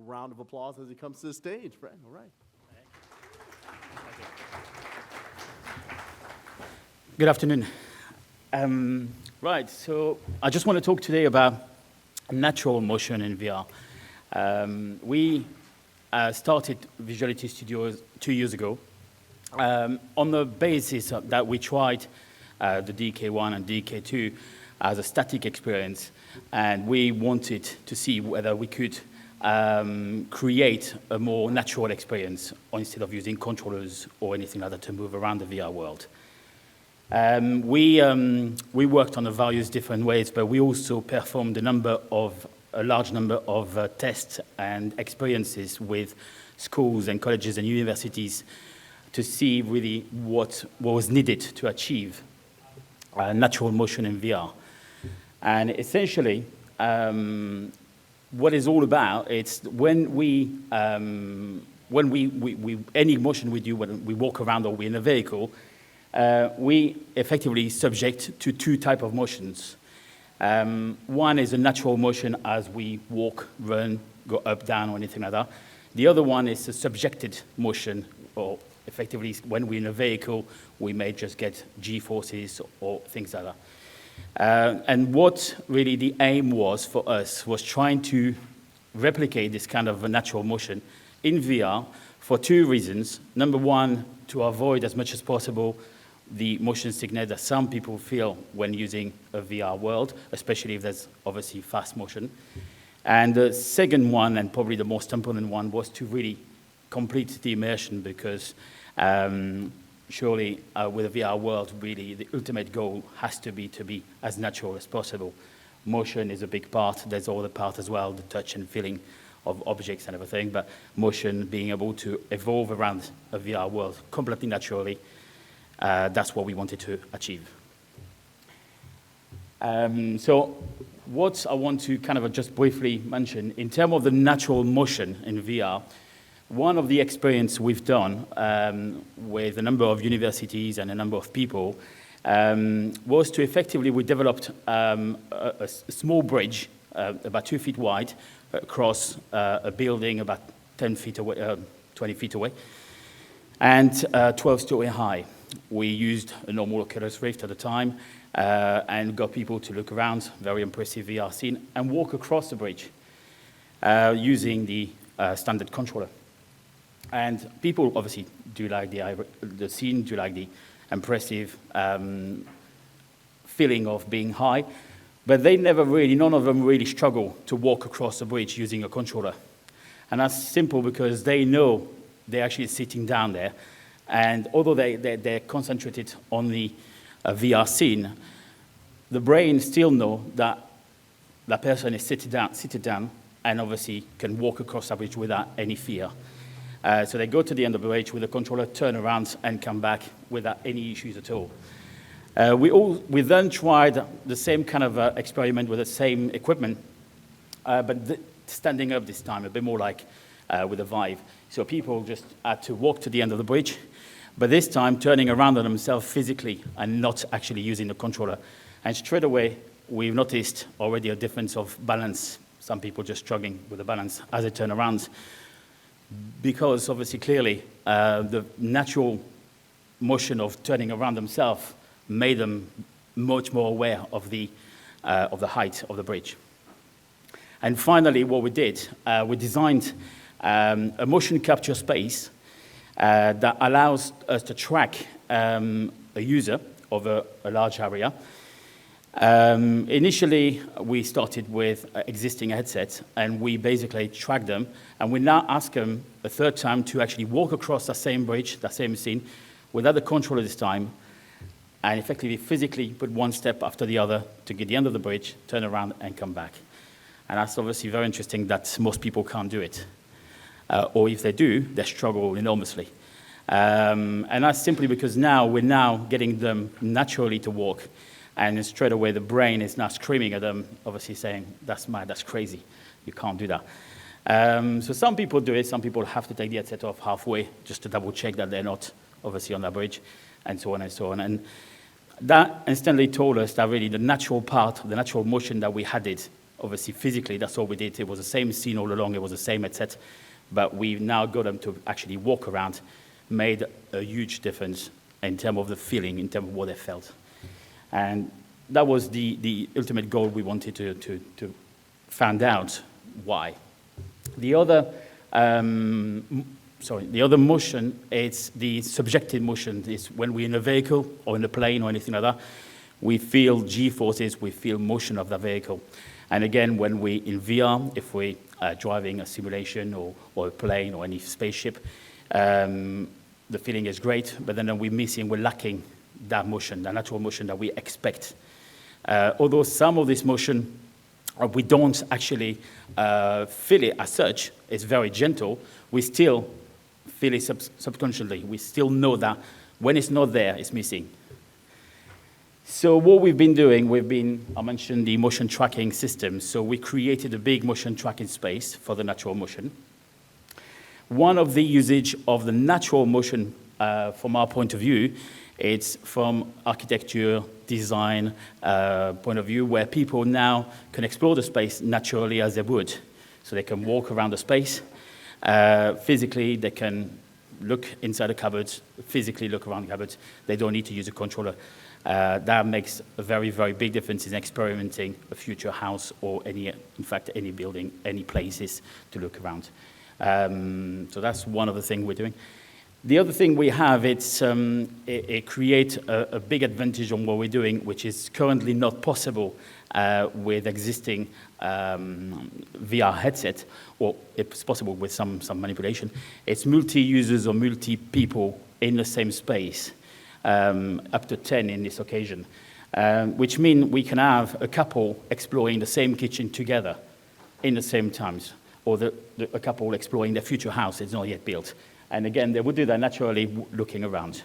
round of applause as he comes to the stage. Fred, all right. Good afternoon. Right, so I just want to talk today about natural motion in VR. We started Vizuality Studios 2 years ago on the basis that we tried the DK1 and DK2 as a static experience, and we wanted to see whether we could create a more natural experience instead of using controllers or anything like that to move around the VR world. We worked on various different ways, but we also performed a large number of tests and experiences with schools and colleges and universities to see really what was needed to achieve natural motion in VR. And essentially, what it's all about, it's when any motion we do when we walk around or we're in a vehicle, we effectively subject to two types of motions. One is a natural motion as we walk, run, go up, down, or anything like that. The other one is a subjected motion, or effectively when we're in a vehicle, we may just get G-forces or things like that. And what really the aim was for us was trying to replicate this kind of a natural motion in VR for two reasons. Number one, to avoid as much as possible the motion sickness that some people feel when using a VR world, especially if there's obviously fast motion. And the second one, and probably the most important one, was to really complete the immersion, because surely with a VR world, really the ultimate goal has to be as natural as possible. Motion is a big part. There's all the part as well, the touch and feeling of objects and everything, but motion being able to evolve around a VR world completely naturally, that's what we wanted to achieve. So what I want to kind of just briefly mention, in terms of the natural motion in VR, one of the experience we've done with a number of universities and a number of people was to effectively, we developed a small bridge about 2 feet wide across a building about 10 feet away, 20 feet away, and 12-story high. We used a normal Oculus Rift at the time and got people to look around, very impressive VR scene, and walk across the bridge using the standard controller. And people obviously do like the scene, do like the impressive feeling of being high, but none of them really struggle to walk across the bridge using a controller. And that's simple because they know they're actually sitting down there. And although they're concentrated on the VR scene, the brain still know that that person is seated down and obviously can walk across the bridge without any fear. So they go to the end of the bridge with the controller, turn around, and come back without any issues at all. We then tried the same kind of experiment with the same equipment, but standing up this time, a bit more like with a Vive. So people just had to walk to the end of the bridge, but this time turning around on themselves physically and not actually using the controller. And straight away, we've noticed already a difference of balance. Some people just struggling with the balance as they turn around, because obviously clearly the natural motion of turning around themselves made them much more aware of the height of the bridge. And finally, what we did, we designed a motion capture space that allows us to track a user over a large area. Initially, we started with existing headsets, and we basically track them, and we now ask them a third time to actually walk across the same bridge, the same scene, without the controller this time, and effectively physically put one step after the other to get the end of the bridge, turn around, and come back. And that's obviously very interesting that most people can't do it. Or if they do, they struggle enormously. And that's simply because we're getting them naturally to walk, and straight away the brain is now screaming at them, obviously saying, that's mad, that's crazy, you can't do that. So some people do it, some people have to take the headset off halfway just to double check that they're not obviously on that bridge, and so on and so on. And that instantly told us that really the natural part, the natural motion that we had obviously physically, that's all we did. It was the same scene all along. It was the same headset. But we now got them to actually walk around, made a huge difference in terms of the feeling, in terms of what they felt. And that was the ultimate goal we wanted to find out why. The other motion, it's the subjective motion. It's when we're in a vehicle or in a plane or anything like that, we feel G-forces, we feel motion of the vehicle. And again, when we're in VR, if we're driving a simulation or a plane or any spaceship, the feeling is great, but then we're lacking that motion, the natural motion that we expect. Although some of this motion, we don't actually feel it as such, it's very gentle, we still feel it subconsciously. We still know that when it's not there, it's missing. So what we've been doing, I mentioned the motion tracking system. So we created a big motion tracking space for the natural motion. One of the usage of the natural motion from our point of view, it's from architecture, design point of view, where people now can explore the space naturally as they would. So they can walk around the space. Physically, they can look inside the cupboards, physically look around the cupboards. They don't need to use a controller. That makes a very, very big difference in experimenting a future house or in fact, any building, any places to look around. So that's one of the things we're doing. The other thing we have, it creates a big advantage on what we're doing, which is currently not possible with existing VR headset, or it's possible with some manipulation. It's multi-users or multi-people in the same space, up to 10 in this occasion, which means we can have a couple exploring the same kitchen together in the same times, or a couple exploring their future house that's not yet built. And again, they would do that naturally looking around.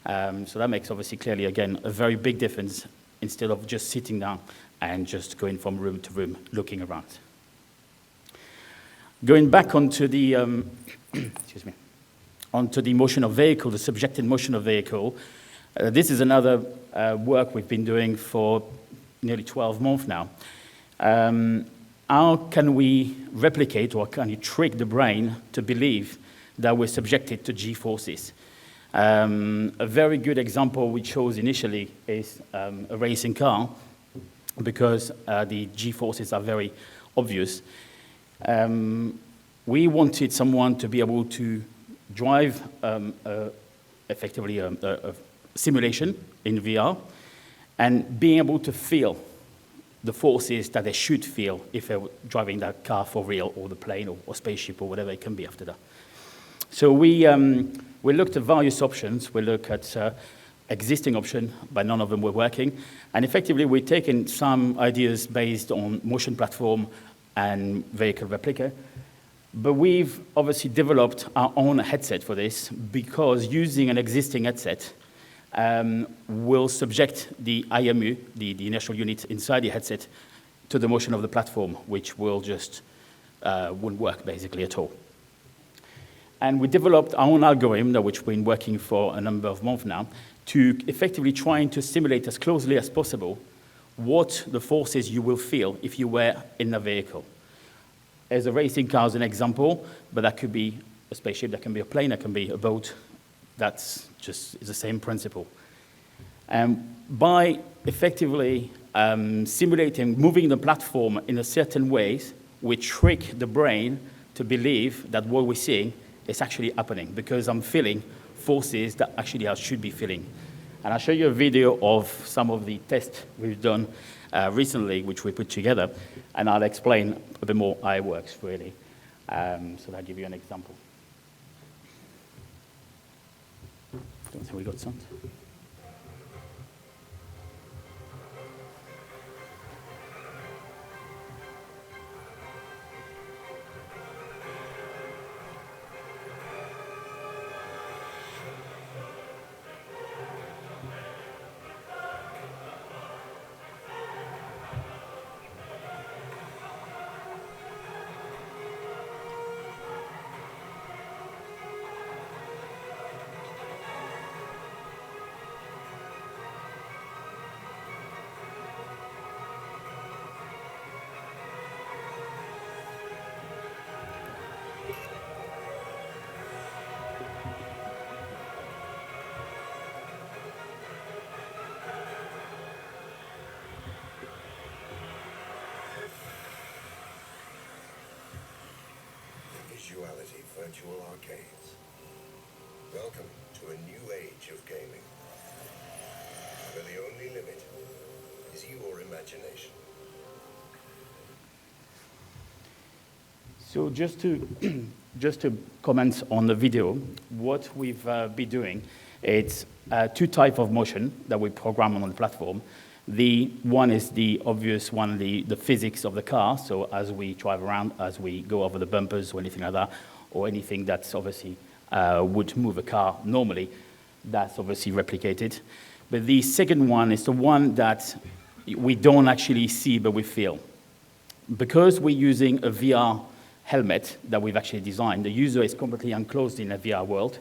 So that makes obviously clearly, again, a very big difference instead of just sitting down and just going from room to room looking around. Going back onto the, excuse me, onto the motion of vehicle, the subjective motion of vehicle, this is another work we've been doing for nearly 12 months now. How can we replicate or can you trick the brain to believe that we're subjected to G-forces? A very good example we chose initially is a racing car, because the G-forces are very obvious. We wanted someone to be able to drive effectively a simulation in VR and being able to feel the forces that they should feel if they're driving that car for real, or the plane or spaceship or whatever it can be after that. So we looked at various options. We looked at existing options, but none of them were working. And effectively, we've taken some ideas based on motion platform and vehicle replica. But we've obviously developed our own headset for this, because using an existing headset will subject the IMU, the inertial unit inside the headset, to the motion of the platform, which will just won't work basically at all. And we developed our own algorithm, which we've been working for a number of months now, to effectively trying to simulate as closely as possible what the forces you will feel if you were in a vehicle. As a racing car as an example, but that could be a spaceship, that can be a plane, that can be a boat. That's just the same principle. By effectively simulating, moving the platform in a certain ways, we trick the brain to believe that what we're seeing is actually happening, because I'm feeling forces that actually I should be feeling. And I'll show you a video of some of the tests we've done recently, which we put together, and I'll explain a bit more how it works, really. So I'll give you an example. Don't think we got some. Vizuality virtual arcades. Welcome to a new age of gaming, where the only limit is your imagination. So just to just to comment on the video, what we've been doing, it's two types of motion that we program on the platform. The one is the obvious one, the physics of the car. So as we drive around, as we go over the bumpers or anything like that, or anything that's obviously would move a car normally, that's obviously replicated. But the second one is the one that we don't actually see, but we feel. Because we're using a VR helmet that we've actually designed, the user is completely enclosed in a VR world.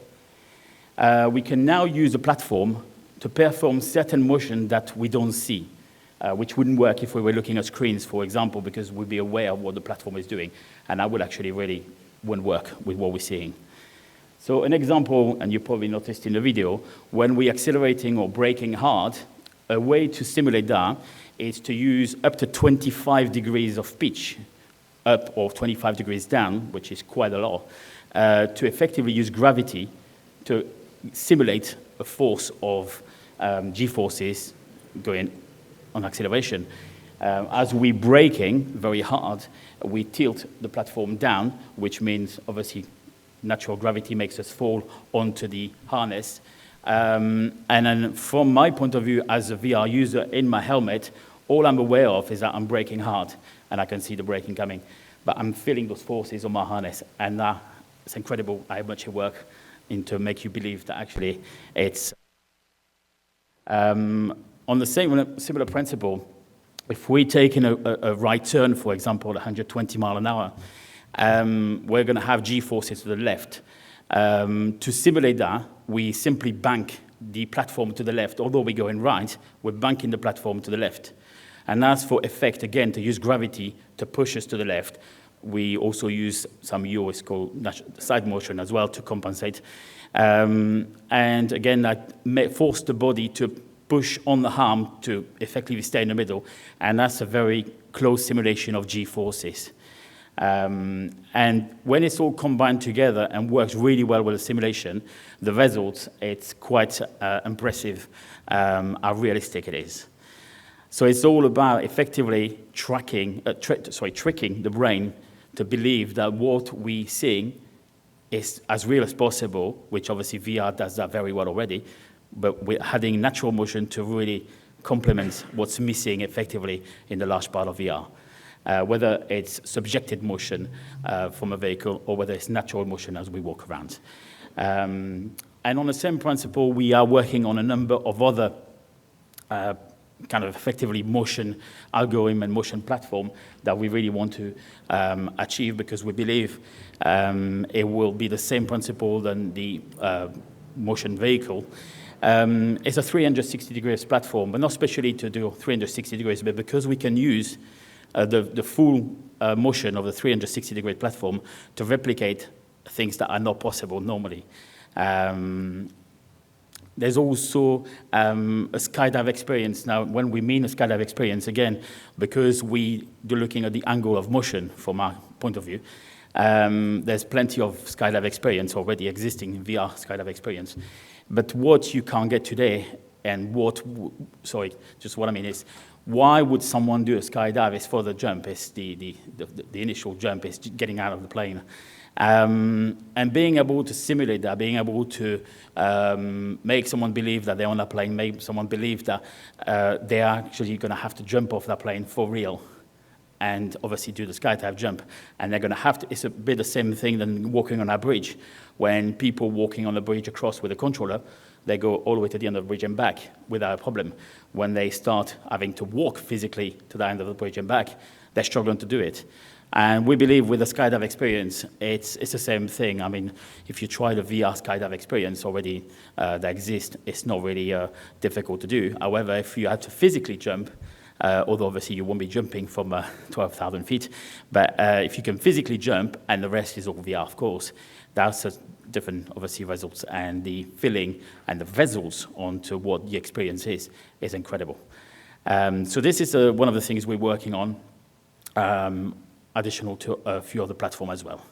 We can now use a platform to perform certain motion that we don't see, which wouldn't work if we were looking at screens, for example, because we'd be aware of what the platform is doing, and that would actually really wouldn't work with what we're seeing. So an example, and you probably noticed in the video, when we're accelerating or braking hard, a way to simulate that is to use up to 25 degrees of pitch up or 25 degrees down, which is quite a lot, to effectively use gravity to simulate a force of G-forces going on acceleration. As we're braking very hard, we tilt the platform down, which means obviously natural gravity makes us fall onto the harness. And then from my point of view as a VR user in my helmet, all I'm aware of is that I'm braking hard and I can see the braking coming. But I'm feeling those forces on my harness, and it's incredible how much it works to make you believe that actually it's on the similar principle. If we take in a right turn, for example, 120 miles an hour, we're going to have G-forces to the left. To simulate that, we simply bank the platform to the left. Although we're going right, we're banking the platform to the left. And as for effect, again, to use gravity to push us to the left, we also use some US called side motion as well to compensate. And again, that may force the body to push on the arm to effectively stay in the middle. And that's a very close simulation of G-forces. And when it's all combined together and works really well with the simulation, the results, it's quite impressive how realistic it is. So it's all about effectively tricking the brain to believe that what we're seeing is as real as possible, which obviously VR does that very well already, but we're adding natural motion to really complement what's missing effectively in the large part of VR. Whether it's subjected motion from a vehicle or whether it's natural motion as we walk around. And on the same principle, we are working on a number of other kind of effectively motion algorithm and motion platform that we really want to achieve, because we believe it will be the same principle than the motion vehicle. It's a 360 degrees platform, but not specially to do 360 degrees, but because we can use the full motion of the 360 degree platform to replicate things that are not possible normally. There's also a skydive experience. Now, when we mean a skydive experience, again, because we do looking at the angle of motion from our point of view, there's plenty of skydive experience already existing in VR skydive experience. But what you can't get today, and what I mean is, why would someone do a skydive? Is for the jump, is the initial jump, is getting out of the plane. And being able to simulate that, being able to make someone believe that they're on that plane, make someone believe that they're actually going to have to jump off that plane for real, and obviously do the skydive jump. And they're going to have to, it's a bit the same thing than walking on a bridge. When people walking on the bridge across with a controller, they go all the way to the end of the bridge and back without a problem. When they start having to walk physically to the end of the bridge and back, they're struggling to do it. And we believe with the skydive experience, it's the same thing. I mean, if you try the VR skydive experience already that exists, it's not really difficult to do. However, if you had to physically jump, although obviously you won't be jumping from 12,000 feet, but if you can physically jump, and the rest is all VR, of course, that's a different, obviously, results, and the feeling and the visuals onto what the experience is incredible. So this is one of the things we're working on, additional to a few other platforms as well.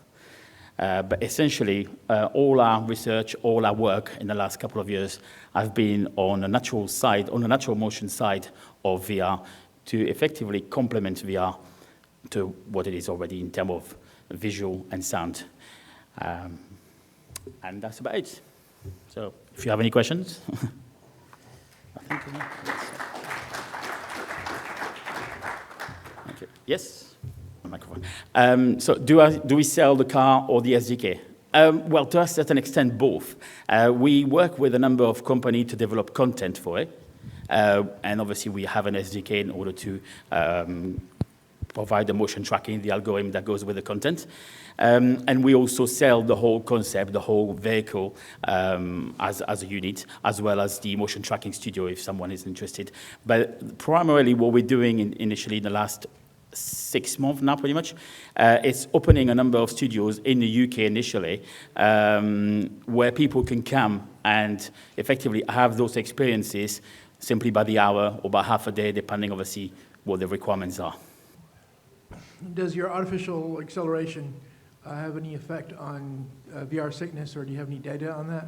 But essentially, all our research, all our work in the last couple of years have been on the natural side, on the natural motion side of VR to effectively complement VR to what it is already in terms of visual and sound. And that's about it. So if you have any questions. I think okay. Yes? A microphone. So do we sell the car or the SDK? Well, to a certain extent, both. We work with a number of companies to develop content for it. And obviously, we have an SDK in order to provide the motion tracking, the algorithm that goes with the content. And we also sell the whole concept, the whole vehicle as a unit, as well as the motion tracking studio if someone is interested. But primarily what we're doing initially in the last 6 months now, pretty much, it's opening a number of studios in the UK initially, where people can come and effectively have those experiences simply by the hour or by half a day, depending obviously what the requirements are. Does your artificial acceleration have any effect on VR sickness, or do you have any data on that?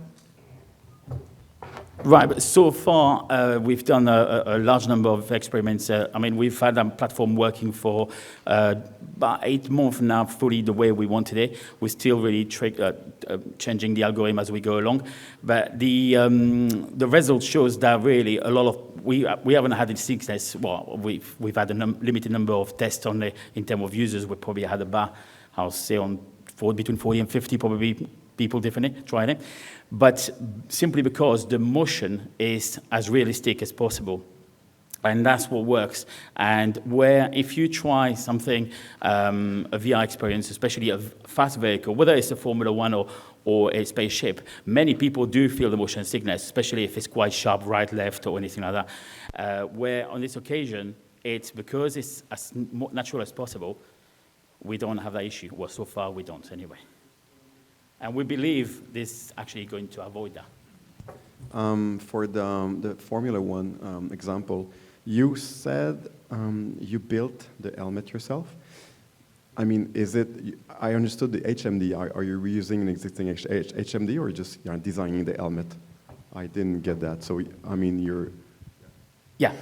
Right, but so far we've done a large number of experiments. I mean, we've had a platform working for about 8 months now, fully the way we wanted it. We're still really changing the algorithm as we go along. But the result shows that really a lot of we haven't had any sickness. Well, we've had a limited number of tests on it in terms of users. We probably had about, I'll say, between 40 and 50 probably people definitely trying it. But simply because the motion is as realistic as possible. And that's what works. And where if you try something, a VR experience, especially a fast vehicle, whether it's a Formula One or a spaceship, many people do feel the motion sickness, especially if it's quite sharp, right, left, or anything like that. Where on this occasion, it's because it's as natural as possible, we don't have that issue. Well, so far we don't anyway. And we believe this is actually going to avoid that. For the Formula One example, you said you built the helmet yourself. I mean, I understood the HMD. Are you reusing an existing HMD or just designing the helmet? I didn't get that. So, I mean, Yeah,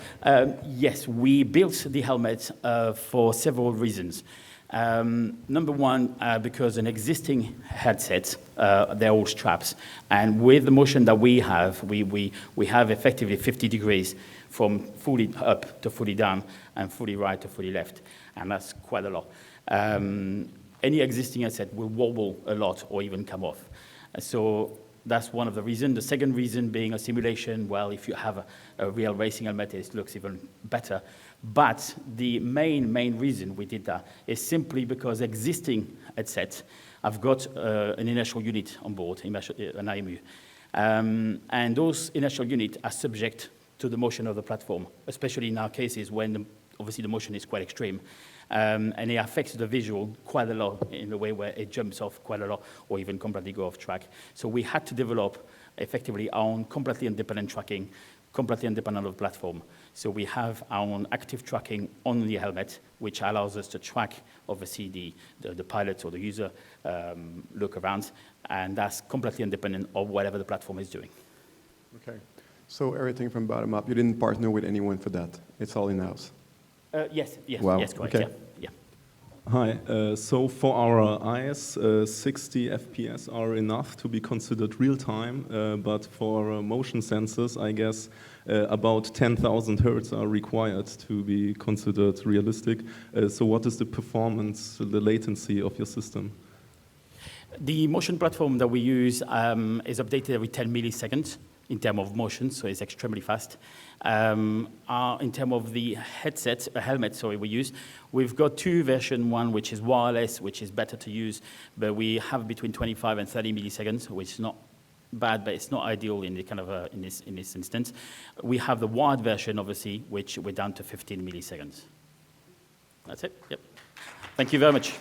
yes, we built the helmet for several reasons. Number one, because an existing headset, they're all straps. And with the motion that we have, we have effectively 50 degrees from fully up to fully down and fully right to fully left. And that's quite a lot. Any existing headset will wobble a lot or even come off. So that's one of the reasons. The second reason being a simulation. Well, if you have a real racing helmet, it looks even better. But the main reason we did that is simply because existing headsets have got an inertial unit on board, an IMU. And those inertial units are subject to the motion of the platform, especially in our cases when obviously the motion is quite extreme. And it affects the visual quite a lot in the way where it jumps off quite a lot or even completely go off track. So we had to develop effectively our own completely independent tracking, completely independent of the platform. So we have our own active tracking on the helmet, which allows us to track, obviously, the pilot or the user look around, and that's completely independent of whatever the platform is doing. Okay. So everything from bottom up, you didn't partner with anyone for that? It's all in-house? Yes, wow. Yes, correct, okay. Yeah. Hi, so for our eyes, 60 FPS are enough to be considered real-time, but for motion sensors, I guess about 10,000 hertz are required to be considered realistic. So what is the performance, the latency of your system? The motion platform that we use is updated every 10 milliseconds in terms of motion, so it's extremely fast. In terms of the helmet, we use, we've got 2 versions, one which is wireless, which is better to use, but we have between 25 and 30 milliseconds, which is not bad, but it's not ideal in the kind of in this instance. We have the wired version, obviously, which we're down to 15 milliseconds. That's it. Yep. Thank you very much.